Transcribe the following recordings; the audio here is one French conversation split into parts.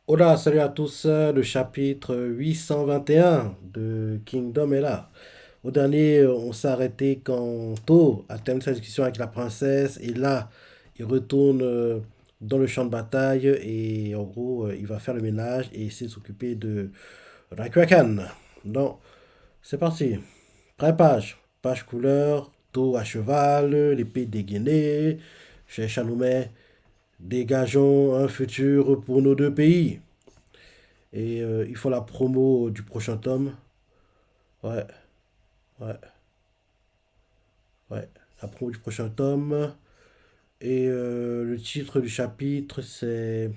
Hola, salut à tous. Le chapitre 821 de Kingdom est là. Au dernier, on s'est arrêté quand To a terminé sa discussion avec la princesse et là, il retourne dans le champ de bataille et en gros, il va faire le ménage et essayer de s'occuper de Raikwakan. Donc, c'est parti. Première page. Page couleur, To à cheval, l'épée dégainée. Chez Chanoumet, dégageons un futur pour nos deux pays. Et ils font la promo du prochain tome. Ouais, ouais, ouais. La promo du prochain tome. Et le titre du chapitre, c'est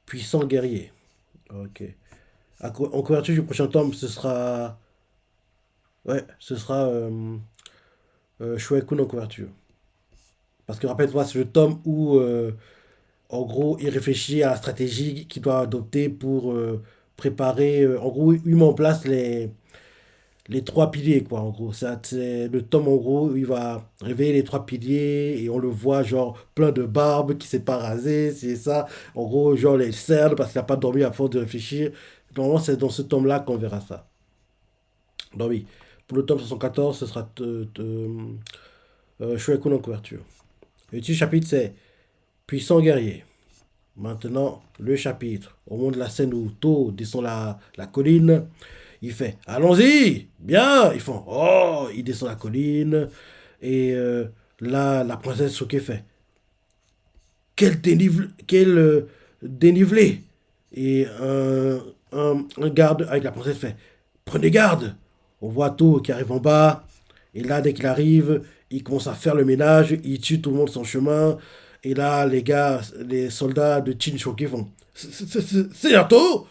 Puissant guerrier. Ok. En couverture du prochain tome, ce sera. Ouais, ce sera Shueikun en couverture. Parce que rappelle-toi, c'est le tome où, en gros, il réfléchit à la stratégie qu'il doit adopter pour préparer. En gros, il met en place les trois piliers, quoi, en gros. Ça, c'est le tome, en gros, où il va réveiller les trois piliers et on le voit, genre, plein de barbe qui s'est pas rasé, c'est ça. En gros, genre, les cernes parce qu'il n'a pas dormi à force de réfléchir. Normalement, c'est dans ce tome-là qu'on verra ça. Donc, oui. Pour le tome 74, ce sera Shueikun en couverture. Le petit chapitre, c'est Puissant guerrier. Maintenant, le chapitre. Au moment de la scène où To descend la colline, il fait allons-y, bien. Ils font oh, il descend la colline. Et là, la princesse choquée fait quel dénivelé. Et un garde avec la princesse fait prenez garde. On voit To qui arrive en bas. Et là, dès qu'il arrive, il commence à faire le ménage. Il tue tout le monde sur son chemin. Et là, les gars, les soldats de Chin Shoki font c'est Naruto.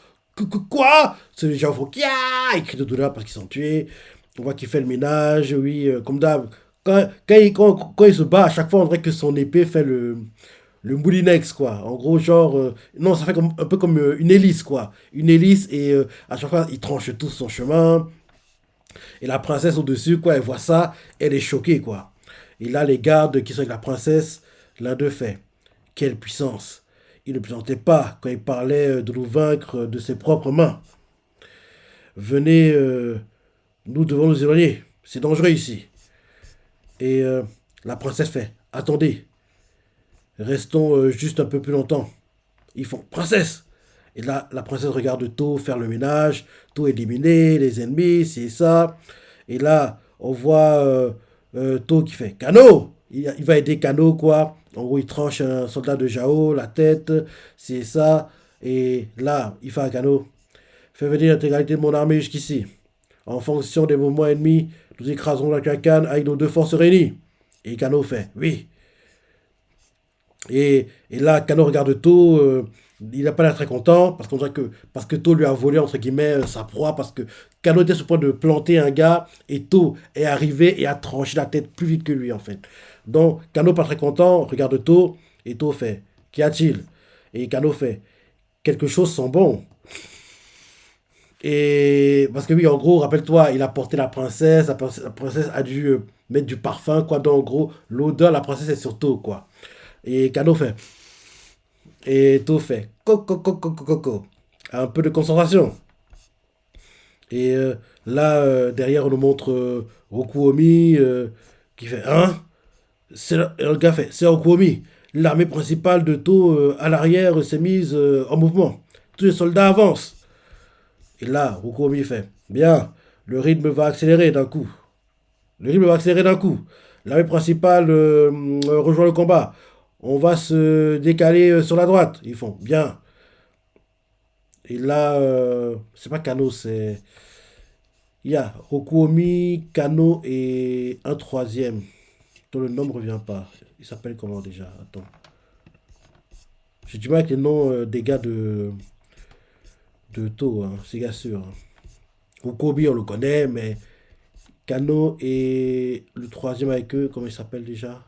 Quoi? Les gens font Kia. Ils crient de douleur parce qu'ils sont tués. On voit qu'il fait le ménage, oui, comme d'hab. Quand il se bat, à chaque fois, on dirait que son épée fait le moulinex, quoi. En gros, genre. Non, ça fait un peu comme une hélice, quoi. Une hélice, et à chaque fois, il tranche tout son chemin. Et la princesse au-dessus, quoi, elle voit ça, elle est choquée, quoi. Et là, les gardes qui sont avec la princesse, l'un d'eux fait quelle puissance! Il ne plaisantait pas quand il parlait de nous vaincre de ses propres mains. Venez, nous devons nous éloigner. C'est dangereux ici. Et la princesse fait attendez, restons juste un peu plus longtemps. Ils font princesse! Et là, la princesse regarde To faire le ménage, To éliminer les ennemis, c'est ça. Et là, on voit To qui fait Kano. Il va aider Kano, quoi. En gros, il tranche un soldat de Jao, la tête, c'est ça. Et là, il fait à Kano. Fais venir l'intégralité de mon armée jusqu'ici. En fonction des mouvements ennemis, nous écraserons la Kakan avec nos deux forces réunies. Et Kano fait oui. Et là, Kano regarde To, il n'a pas l'air très content parce qu'on dirait que parce que To lui a volé entre guillemets sa proie parce que Kano était sur le point de planter un gars et To est arrivé et a tranché la tête plus vite que lui en fait. Donc Kano pas très content, regarde To et To fait qu'y a-t-il? Et Kano fait quelque chose sent bon. Et parce que oui, en gros, rappelle-toi, il a porté la princesse, la princesse a dû mettre du parfum quoi. Donc en gros, l'odeur de la princesse est sur To quoi. Et Kano fait et tout fait. Coco, coco, coco, coco. Un peu de concentration. Et là, derrière, on nous montre Rokuomi qui fait hein. Le gars fait c'est Rokuomi. L'armée principale de To à l'arrière s'est mise en mouvement. Tous les soldats avancent. Et là, Rokuomi fait bien, le rythme va accélérer d'un coup. Le rythme va accélérer d'un coup. L'armée principale rejoint le combat. On va se décaler sur la droite. Ils font bien. Et là, c'est pas Kano, c'est. Il y a Rokuomi, Kano et un troisième, dont le nom ne revient pas. Il s'appelle comment déjà? Attends. J'ai du mal avec les noms des gars de To, hein, c'est gars sûr, hein. Rokuomi, on le connaît, mais Kano et le troisième avec eux, comment il s'appelle déjà?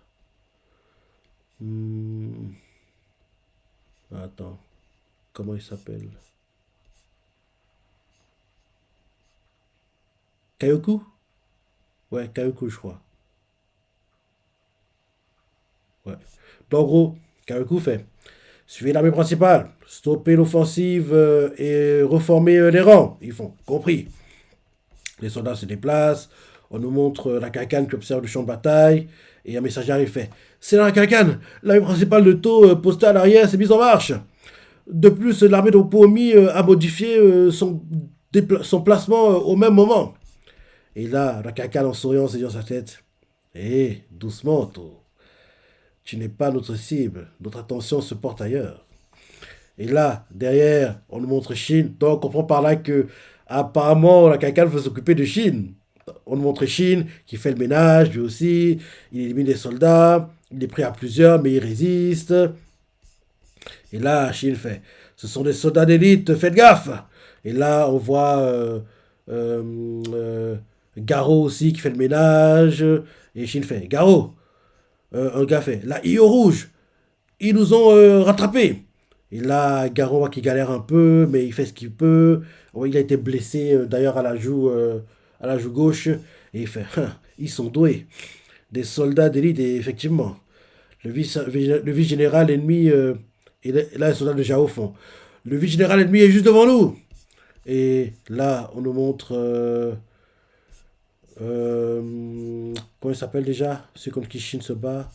Hmm, attends, comment il s'appelle? Kaioku? Ouais, Kaioku, je crois. Ouais. Donc, en gros, Kaioku fait. suivez l'armée principale, stoppez l'offensive et reformez les rangs. Ils font, compris. Les soldats se déplacent, on nous montre la cacane qui observe le champ de bataille, et un messager arrive fait, c'est la cacane, l'armée principale de Tau postée à l'arrière s'est mise en marche. De plus, l'armée de Pomi a modifié son placement au même moment. Et là, la cacane en souriant se dit dans sa tête, hé, doucement, Tau. Tu n'es pas notre cible. Notre attention se porte ailleurs. Et là, derrière, on nous montre Chine. Donc, on comprend par là que, apparemment, la Cacane veut s'occuper de Chine. On nous montre Chine qui fait le ménage, lui aussi. Il élimine les soldats. Il est pris à plusieurs, mais il résiste. Et là, Chine fait, ce sont des soldats d'élite, faites gaffe. Et là, on voit Garo aussi qui fait le ménage. Et Chine fait, Garo, un gars fait, là, IO rouge, ils nous ont rattrapés. Et là, Garo qui galère un peu, mais il fait ce qu'il peut. Ouais, il a été blessé d'ailleurs à la joue gauche. Et il fait, ils sont doués. Des soldats d'élite, et effectivement. Le vice-général ennemi, et là, les soldats de Jao font. Le vice-général ennemi est juste devant nous. Et là, on nous montre. Comment il s'appelle déjà? Celui contre qui Shin se bat.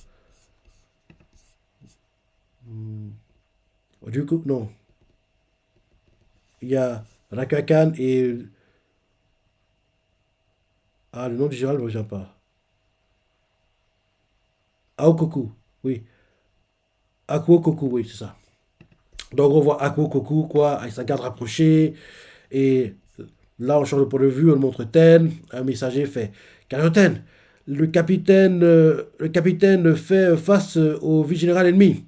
Du coup, non. Il y a Rakakan et. Ah, le nom du général ne me revient pas. Aokoku, oui. Akuokoku, oui, c'est ça. Donc on voit Akuokoku, quoi, avec sa garde rapprochée. Et là, on change de point de vue, on montre Ten. Un messager fait Carioten, le capitaine fait face au vice-général ennemi.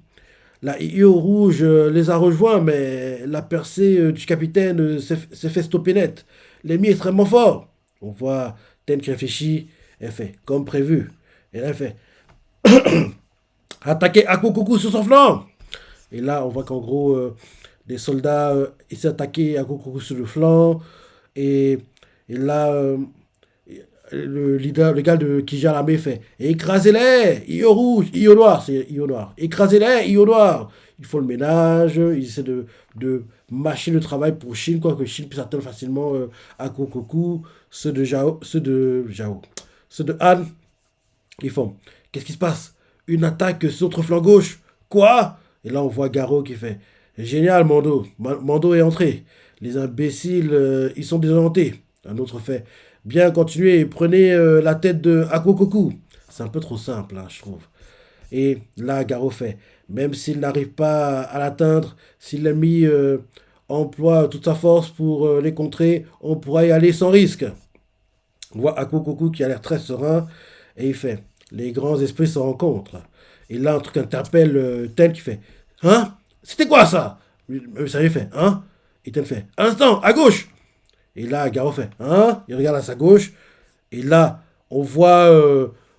La IO rouge les a rejoints, mais la percée du capitaine s'est fait stopper net. L'ennemi est extrêmement fort. On voit Ten qui réfléchit, elle fait comme prévu. Et là, elle fait attaquer Akukuku sur son flanc. Et là, on voit qu'en gros, les soldats essaient d'attaquer Akukuku sur le flanc. Et, et là, le leader, le gars qui gère l'armée fait écrasez-les, Io rouge, Io noir, c'est Io noir. Écrasez-les, Io noir. Ils font le ménage, ils essaient de mâcher le travail pour Chine, quoi que Chine puisse atteindre facilement à Kokoku. Ceux de Han, ils font qu'est-ce qui se passe? Une attaque sur notre flanc gauche. Quoi? Et là, on voit Garo qui fait génial, Mando. Mando est entré. Les imbéciles, ils sont désorientés. Un autre fait bien continuer et prenez la tête de Akokoku. C'est un peu trop simple, hein, je trouve. Et là, Garo fait même s'il n'arrive pas à l'atteindre, s'il l'ennemi emploie toute sa force pour les contrer, on pourra y aller sans risque. On voit Akokoku qui a l'air très serein et il fait les grands esprits se rencontrent. Et là, un truc interpelle Ten qui fait hein? C'était quoi ça? Ça lui fait hein? Et Ten fait un instant, à gauche! Et là, Garo fait hein? Il regarde à sa gauche. Et là, on voit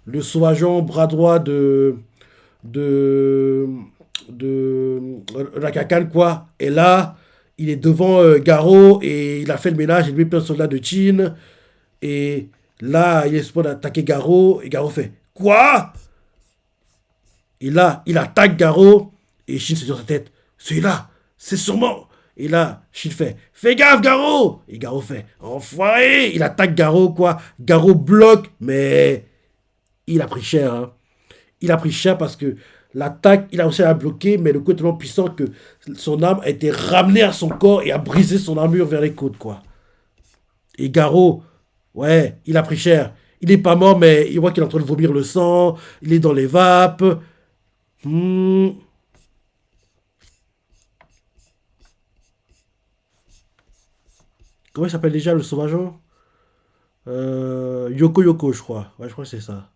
le sauvageon bras droit de, de la cacane, quoi. Et là, il est devant Garo et il a fait le ménage. Il met plein de soldats de Chine. Et là, il est supposé d'attaquer Garo. Et Garo fait quoi? Et là, il attaque Garo. Et Chine se dit dans sa tête celui-là, c'est sûrement. Et là, Chine fait fais gaffe, Garo. Et Garo fait enfoiré. Il attaque Garo, quoi. Garo bloque, mais il a pris cher, hein. Il a pris cher parce que l'attaque, il a réussi à la bloquer, mais le coup est tellement puissant que son arme a été ramenée à son corps et a brisé son armure vers les côtes, quoi. Et Garo, ouais, il a pris cher. Il n'est pas mort, mais il voit qu'il est en train de vomir le sang, il est dans les vapes. Hmm. Comment il s'appelle déjà le sauvageon? Yoko Yoko, je crois. Ouais, je crois que c'est ça.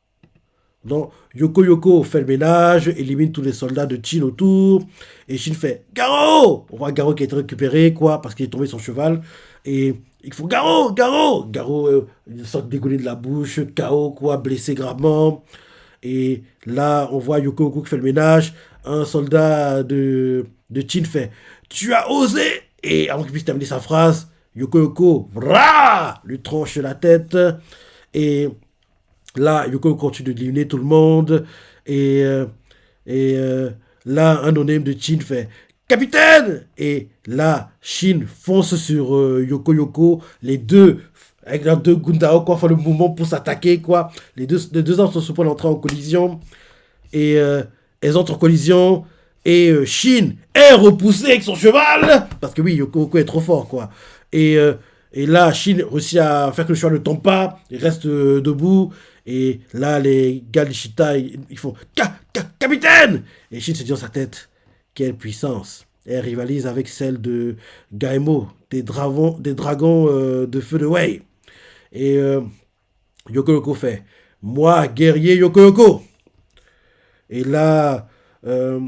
Donc, Yoko Yoko fait le ménage, élimine tous les soldats de Chin autour. Et Shin fait Garo! On voit Garo qui a été récupéré, quoi, parce qu'il est tombé de son cheval. Et il faut Garo! Garo! Garo, il sort dégoulé de la bouche, KO, quoi, blessé gravement. Et là, on voit Yoko Yoko qui fait le ménage. Un soldat de Chin fait tu as osé! Et avant qu'il puisse terminer sa phrase, Yoko Yoko, vrah! Lui tranche la tête. Et là, Yoko continue d'éliminer tout le monde. Et Là, un no-name de Shin fait Capitaine! Et là, Shin fonce sur Yoko Yoko. Les deux, avec leurs deux Gundao, quoi, font le mouvement pour s'attaquer, quoi. Les deux armes sont supposées entrer en collision. Et elles entrent en collision. Et Shin est repoussé avec son cheval. Parce que oui, Yoko Yoko est trop fort, quoi. Et, euh, et là, Shin réussit à faire que le cheval ne tombe pas. Il reste debout. Et là, les gars d'Ishita, ils font Capitaine! Et Shin se dit dans sa tête, quelle puissance! Elle rivalise avec celle de Gaemo, des dragons de feu de Wei. Et Yoko Yoko fait, moi, guerrier Yoko Yoko. Et là, euh,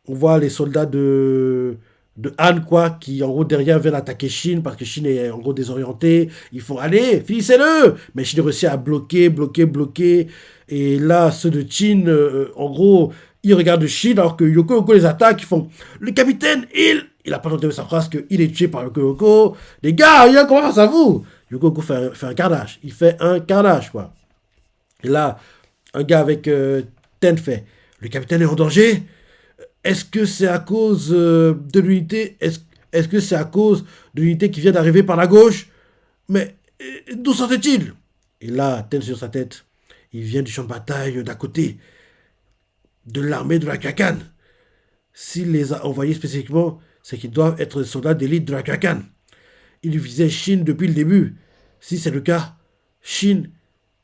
on voit les soldats de Han, quoi, qui en gros derrière viennent attaquer Shin parce que Shin est en gros désorienté. Ils font allez, finissez-le! Mais Shin réussit à bloquer. Et là, ceux de Shin, en gros, ils regardent Shin alors que Yoko Yoko les attaque. Ils font le capitaine, il a pas entendu sa phrase qu'il est tué par Yoko Yoko. Les gars, il y a comment face à vous? Yoko Yoko fait un carnage. Il fait un carnage, quoi. Et là, un gars avec Ten fait le capitaine est en danger? Est-ce que c'est à cause de l'unité est-ce que c'est à cause de l'unité qui vient d'arriver par la gauche? Mais d'où sortait-il? Et là, tête sur sa tête, il vient du champ de bataille d'à côté, de l'armée de la Kakan. S'il les a envoyés spécifiquement, c'est qu'ils doivent être des soldats d'élite de la Kakan. Il visait Chine depuis le début. Si c'est le cas, Chine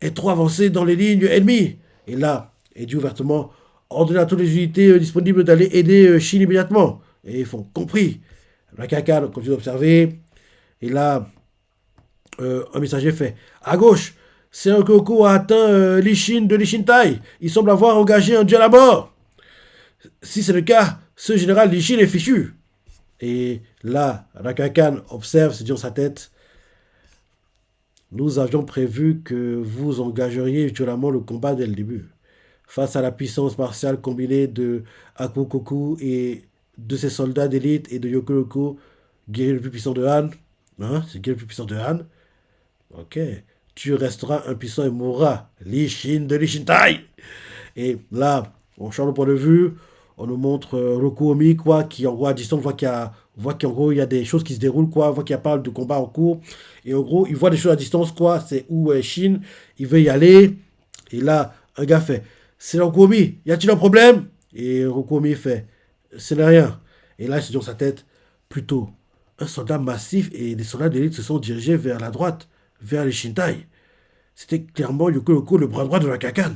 est trop avancée dans les lignes ennemies. Et là, il dit ouvertement ordonne à toutes les unités disponibles d'aller aider Chine immédiatement. Et ils font compris. La Kakan continue d'observer. Et là, un messager fait à gauche, Seokoko a atteint l'Ishin de l'Ishintai. Il semble avoir engagé un duel à mort. Si c'est le cas, ce général l'Ishin est fichu. Et là, Rakakan observe, se dit dans sa tête nous avions prévu que vous engageriez violemment le combat dès le début. Face à la puissance martiale combinée de Akukoku et de ses soldats d'élite et de Yoko, guerrier le plus puissant de Han. Hein, c'est le guerrier le plus puissant de Han. Ok. Tu resteras impuissant et mourras. L'Ishin de l'Ishintai. Et là, on change le point de vue. On nous montre Rokuomi, quoi, qui en gros à distance, on voit qu'en gros il y a des choses qui se déroulent, quoi. On voit qu'il y a pas de combat en cours. Et en gros, il voit des choses à distance, quoi. C'est où Shin, il veut y aller. Et là, un gars fait c'est Rokuomi, y a-t-il un problème? Et Rokuomi fait ce n'est rien. Et là, il se dit dans sa tête plutôt un soldat massif et des soldats d'élite se sont dirigés vers la droite, vers les Shintai. C'était clairement Yoko Yoko, le bras droit de la Kakan.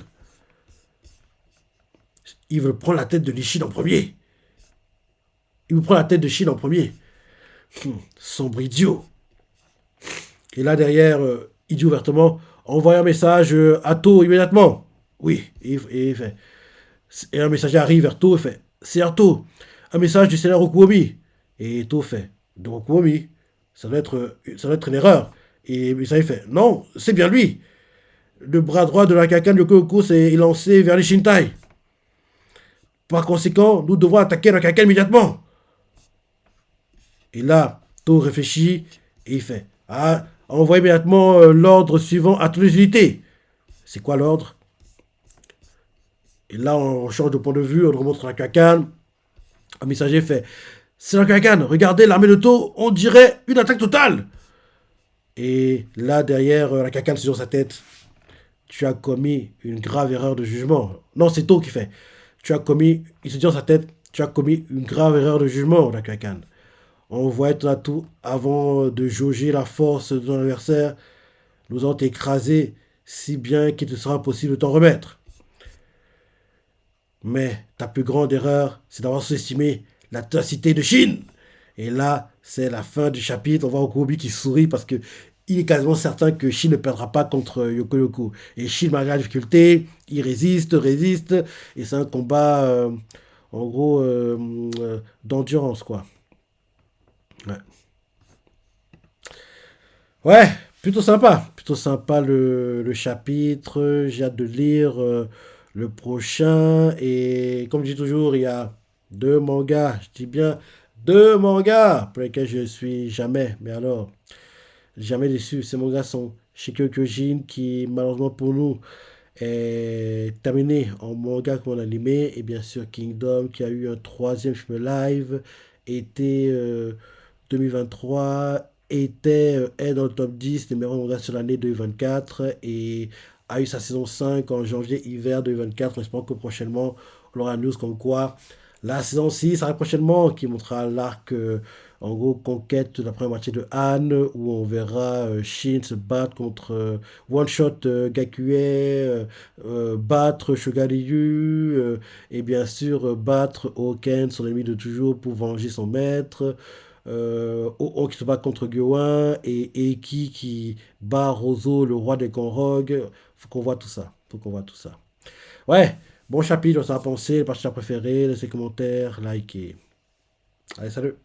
Il veut prendre la tête de l'Ishin en premier. Il veut prendre la tête de Shin en premier. Sombre idiot. Et là, derrière, il dit ouvertement envoie un message à To immédiatement. Oui. Et il fait. Et un messager arrive vers To et fait c'est To. Un message du Seigneur Rokuomi. Et To fait de Rokuomi. Ça doit être une erreur. Et le messager fait non, c'est bien lui. Le bras droit de la Kakan Yoko s'est lancé vers les Shintai. Par conséquent, nous devons attaquer la Kakan immédiatement. Et là, To réfléchit et il fait ah, envoie immédiatement l'ordre suivant à toutes les unités. C'est quoi l'ordre? Et là, on change de point de vue, on remonte la Kakan. Un messager fait c'est la Kakan, regardez l'armée de To, on dirait une attaque totale. Et là, derrière, la Kakan sur sa tête tu as commis une grave erreur de jugement. Non, c'est To qui fait. Il se dit dans sa tête, tu as commis une grave erreur de jugement, la Kakan. On voit être là tout avant de jauger la force de ton adversaire. Nous allons t'écraser si bien qu'il te sera impossible de t'en remettre. Mais ta plus grande erreur, c'est d'avoir sous-estimé la ténacité de Chine. Et là, c'est la fin du chapitre. On voit Okuobi qui sourit parce que il est quasiment certain que Shin ne perdra pas contre Yoko Yoko. Et Shin, malgré la difficulté, il résiste. Et c'est un combat, en gros, d'endurance, quoi. Ouais. Ouais, plutôt sympa le chapitre. J'ai hâte de lire le prochain. Et comme je dis toujours, il y a deux mangas, je dis bien deux mangas pour lesquels je suis jamais, mais alors, jamais déçu. Ces mangas sont chez Kyojin qui, malheureusement pour nous, est terminé en manga comme en animé. Et bien sûr, Kingdom, qui a eu un troisième film live, été 2023, est dans le top 10 des meilleurs mangas sur l'année 2024 et a eu sa saison 5 en janvier-hiver 2024. On espère que prochainement, on aura une news comme quoi la saison 6 arrive prochainement, qui montrera l'arc, en gros, conquête de la première moitié de Han, où on verra Shin se battre contre One Shot Gakue, battre Shogaryu, et bien sûr battre Hoken, son ennemi de toujours, pour venger son maître. Oh qui se bat contre Gyoin et Eki qui bat Rozo, le roi des Konrog. Faut qu'on voit tout ça. Faut qu'on voit tout ça. Ouais, bon chapitre, on s'en a pensé, le partie préféré, laissez commentaires, likez. Allez, salut!